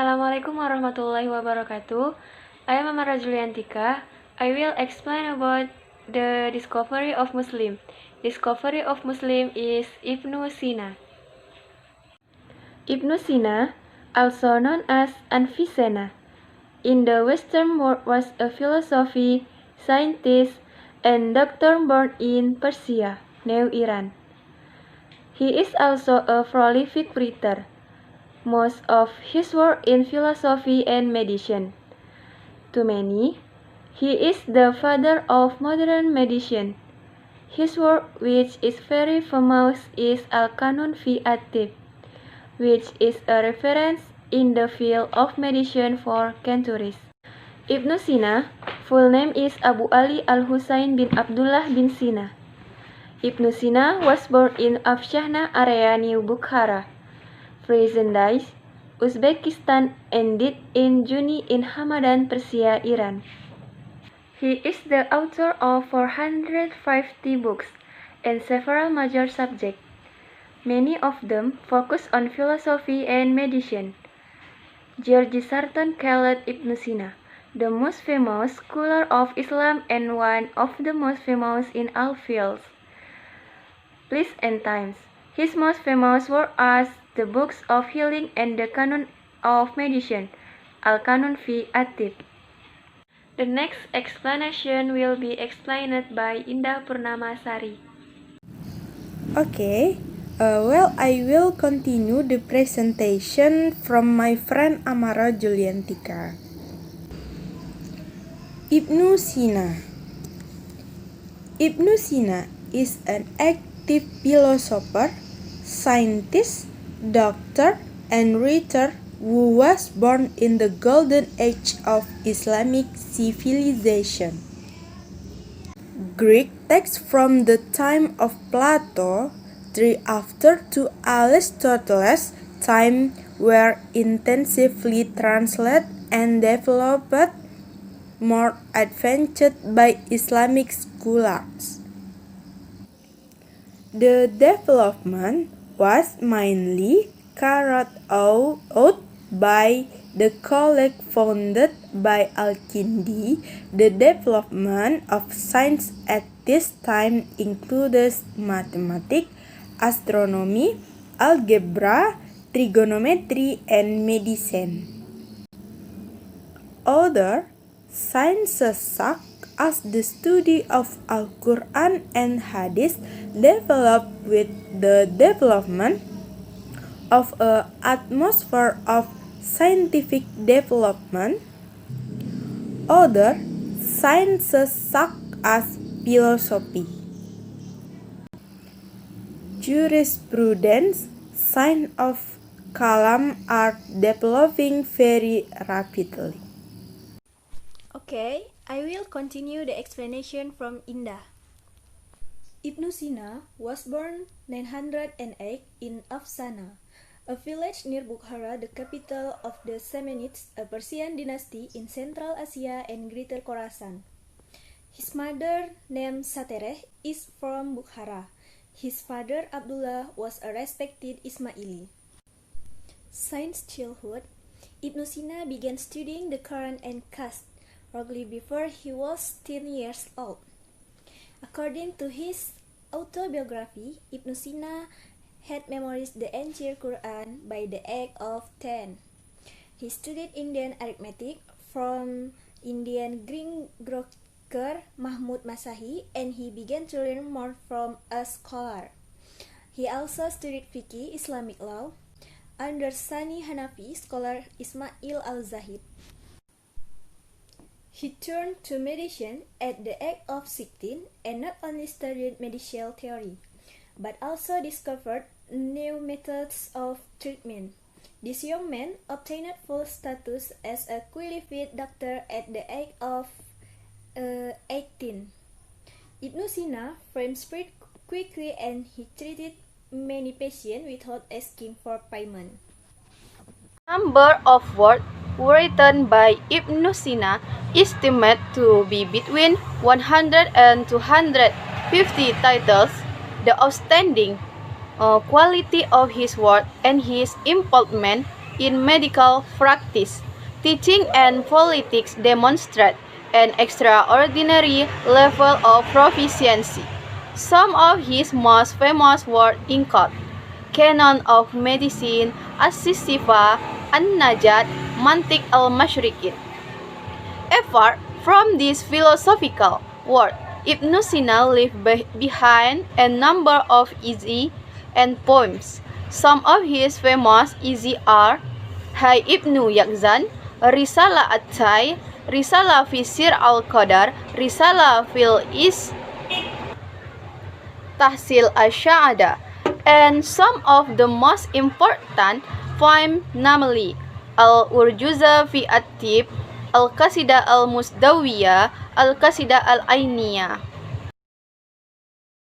Assalamualaikum warahmatullahi wabarakatuh. I am Amara Juliantika. I will explain about the discovery of Muslim. Discovery of Muslim is Ibnu Sina. Ibnu Sina, also known as Avicenna, in the Western world was a philosopher, scientist, and doctor born in Persia, now Iran. He is also a prolific writer. Most of his work in philosophy and medicine. To many, he is the father of modern medicine. His work, which is very famous, is Al-Qanun fi at-Tibb, which is a reference in the field of medicine for centuries. Ibn Sina, full name is Abu Ali al-Husain bin Abdullah bin Sina. Ibn Sina was born in Afshahna area New Bukhara, present day Uzbekistan, and died in Juni in Hamadan, Persia, Iran. He is the author of 450 books and several major subjects. Many of them focus on philosophy and medicine. George Sarton called Ibn Sina the most famous scholar of Islam and one of the most famous in all fields, places and times. His most famous work are the books of healing and the canon of medicine, Al-Qanun fi at-Tibb. The next explanation will be explained by Indah Purnamasari. Okay, I will continue the presentation from my friend Amara Juliantika. Ibnu Sina. Ibnu Sina is an active philosopher, scientist, doctor, and writer who was born in the golden age of Islamic civilization. Greek texts from the time of Plato, 3 after to Aristotle's time, were intensively translated and developed more advanced by Islamic scholars. The development was mainly carried out by the college founded by Al-Kindi. The development of science at this time includes mathematics, astronomy, algebra, trigonometry, and medicine. Other sciences such as the study of Al-Quran and Hadith developed with the development of an atmosphere of scientific development. Other sciences such as philosophy, jurisprudence, science of kalam are developing very rapidly. Okay, I will continue the explanation from Indah. Ibn Sina was born 908 in Afsana, a village near Bukhara, the capital of the Samanids, a Persian dynasty in Central Asia and Greater Khorasan. His mother, named Satereh, is from Bukhara. His father, Abdullah, was a respected Ismaili. Since childhood, Ibn Sina began studying the Quran and Qasd, roughly before he was 10 years old. According to his autobiography, Ibn Sina had memorized the entire Quran by the age of 10. He studied Indian arithmetic from Indian greengrocer Mahmud Masahi, and he began to learn more from a scholar. He also studied fiqh, Islamic law, under Sani Hanafi scholar Ismail al-Zahid. He turned to medicine at the age of 16 and not only studied medical theory, but also discovered new methods of treatment. This young man obtained full status as a qualified doctor at the age of 18. Ibn Sina framed spread quickly and he treated many patients without asking for payment. Number of works written by Ibn Sina is estimated to be between 100 and 250 titles. The outstanding quality of his work and his involvement in medical practice, teaching and politics demonstrate an extraordinary level of proficiency. Some of his most famous works include Canon of Medicine, As-Sifa, An-Najat, Mantiq al-Mashriqin. Apart from this philosophical work, Ibn Sina left behind a number of essays and poems. Some of his famous essays are Hay Ibn Yaqzan, Risalah At-Tai, Risalah fi Sir al-Qadar, Risalah fil Tahsil Ash-Sha'ada, and some of the most important poems, namely Al-Urjuza fi At-Tib, Al-Qasidah al-Musdawiyah, Al-Qasidah al-Ainiyah.